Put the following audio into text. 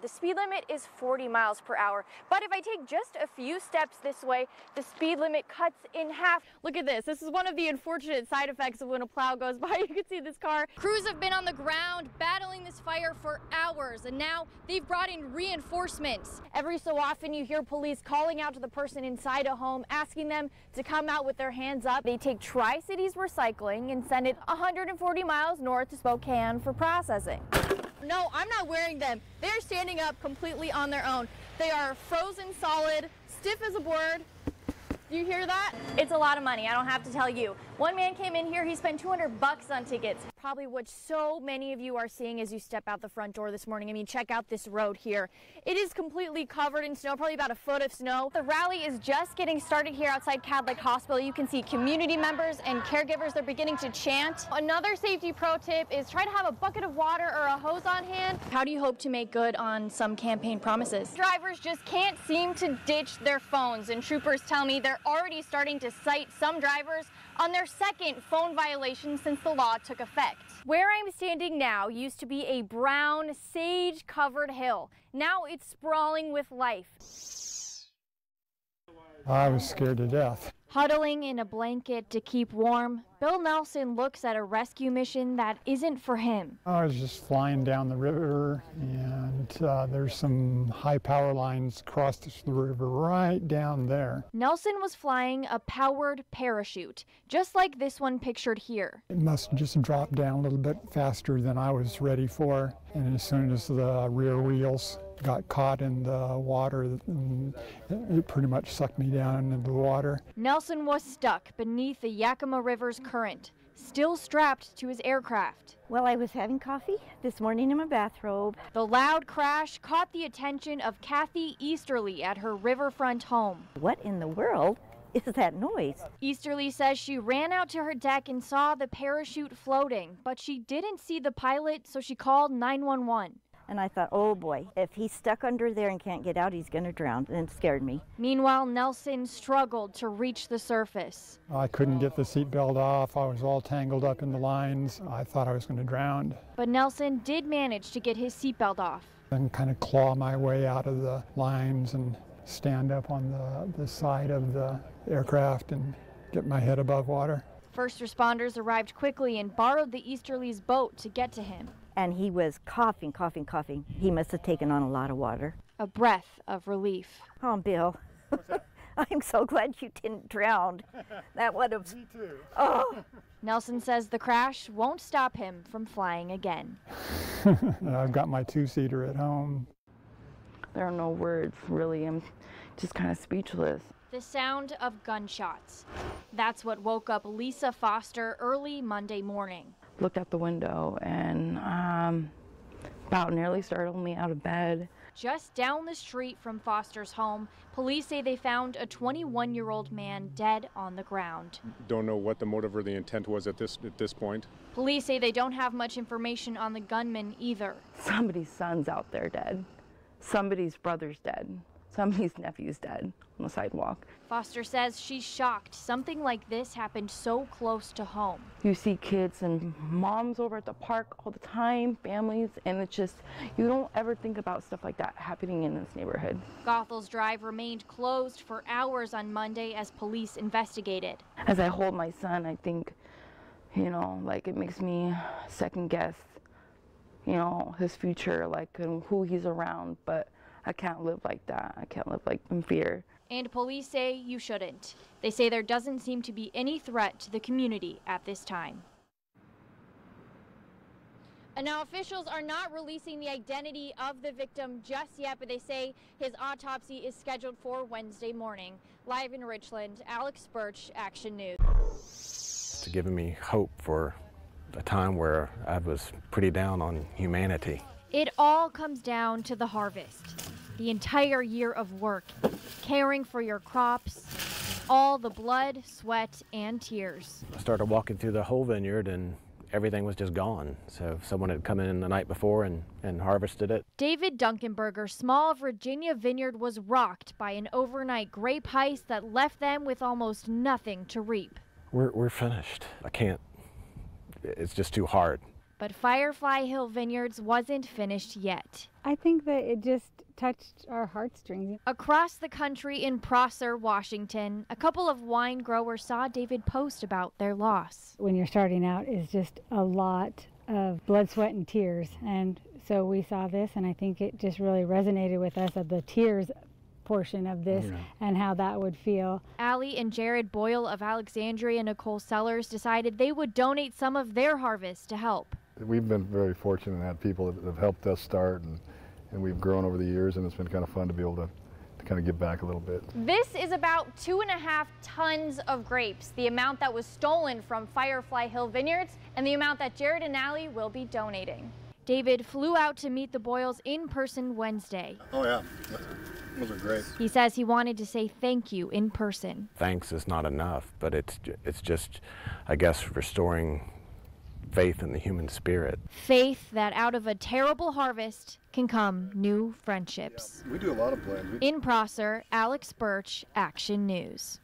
the speed limit is 40 miles per hour. But if I take just a few steps this way, the speed limit cuts in half. Look at this. This is one of the unfortunate side effects of when a plow goes by. You can see this car. Crews have been on the ground battling this fire for hours, and now they've brought in reinforcements. Every so often you hear police calling out to the person inside a home, asking them to come out with their hands up. They take Tri-Cities Recycling and send it 140 miles north to Spokane for processing. No, I'm not wearing them. They're standing up completely on their own. They are frozen solid, stiff as a board. Do you hear that? It's a lot of money, I don't have to tell you. One man came in here, he spent $200 on tickets. Probably what so many of you are seeing as you step out the front door this morning. I mean, check out this road here. It is completely covered in snow, probably about a foot of snow. The rally is just getting started here outside Cadlick Hospital. You can see community members and caregivers, they're beginning to chant. Another safety pro tip is try to have a bucket of water or a hose on hand. How do you hope to make good on some campaign promises? Drivers just can't seem to ditch their phones, and troopers tell me they're already starting to cite some drivers on their second phone violation since the law took effect. Where I'm standing now used to be a brown, sage-covered hill. Now it's sprawling with life. I was scared to death. Huddling in a blanket to keep warm, Bill Nelson looks at a rescue mission that isn't for him. I was just flying down the river, and there's some high power lines across the river right down there. Nelson was flying a powered parachute, just like this one pictured here. It must have just dropped down a little bit faster than I was ready for, and as soon as the rear wheels got caught in the water, it pretty much sucked me down into the water. Nelson was stuck beneath the Yakima River's current, still strapped to his aircraft. Well, I was having coffee this morning in my bathrobe. The loud crash caught the attention of Kathy Easterly at her riverfront home. What in the world is that noise? Easterly says she ran out to her deck and saw the parachute floating, but she didn't see the pilot, so she called 911. And I thought, oh boy, if he's stuck under there and can't get out, he's going to drown, and it scared me. Meanwhile, Nelson struggled to reach the surface. I couldn't get the seatbelt off. I was all tangled up in the lines. I thought I was going to drown. But Nelson did manage to get his seatbelt off. And kind of claw my way out of the lines and stand up on the side of the aircraft and get my head above water. First responders arrived quickly and borrowed the Easterly's boat to get to him. And he was coughing, coughing, coughing. He must have taken on a lot of water. A breath of relief. Oh, Bill, I'm so glad you didn't drown. That would have... Me too. Oh. Nelson says the crash won't stop him from flying again. I've got my two-seater at home. There are no words, really. I'm just kind of speechless. The sound of gunshots. That's what woke up Lisa Foster early Monday morning. Looked out the window and about nearly startled me out of bed. Just down the street from Foster's home, police say they found a 21-year-old man dead on the ground. Don't know what the motive or the intent was at this point. Police say they don't have much information on the gunman either. Somebody's son's out there dead. Somebody's brother's dead. Somebody's nephew's dead on the sidewalk. Foster says she's shocked something like this happened so close to home. You see kids and moms over at the park all the time, families, and it's just, you don't ever think about stuff like that happening in this neighborhood. Goethals Drive remained closed for hours on Monday as police investigated. As I hold my son, I think, you know, like it makes me second guess, you know, his future, like and who he's around, but I can't live like that. I can't live like in fear. And police say you shouldn't. They say there doesn't seem to be any threat to the community at this time. And now officials are not releasing the identity of the victim just yet, but they say his autopsy is scheduled for Wednesday morning. Live in Richland, Alex Burch, Action News. It's given me hope for a time where I was pretty down on humanity. It all comes down to the harvest. The entire year of work, caring for your crops, all the blood, sweat, and tears. I started walking through the whole vineyard and everything was just gone. So someone had come in the night before and harvested it. David Duncanberger's small Virginia vineyard was rocked by an overnight grape heist that left them with almost nothing to reap. We're finished. I can't, it's just too hard. But Firefly Hill Vineyards wasn't finished yet. I think that it just touched our heartstrings. Across the country in Prosser, Washington, a couple of wine growers saw David post about their loss. When you're starting out, is just a lot of blood, sweat, and tears. And so we saw this, and I think it just really resonated with us of the tears portion of this and how that would feel. Allie and Jared Boyle of Alexandria and Nicole Sellers decided they would donate some of their harvest to help. We've been very fortunate to have people that have helped us start, and we've grown over the years, and it's been kind of fun to be able to kind of give back a little bit. This is about 2.5 tons of grapes, the amount that was stolen from Firefly Hill Vineyards and the amount that Jared and Allie will be donating. David flew out to meet the Boyles in person Wednesday. Oh yeah, those are great. He says he wanted to say thank you in person. Thanks is not enough, but it's just, I guess, restoring faith in the human spirit. Faith that out of a terrible harvest can come new friendships. We do a lot of plans. In Prosser, Alex Burch, Action News.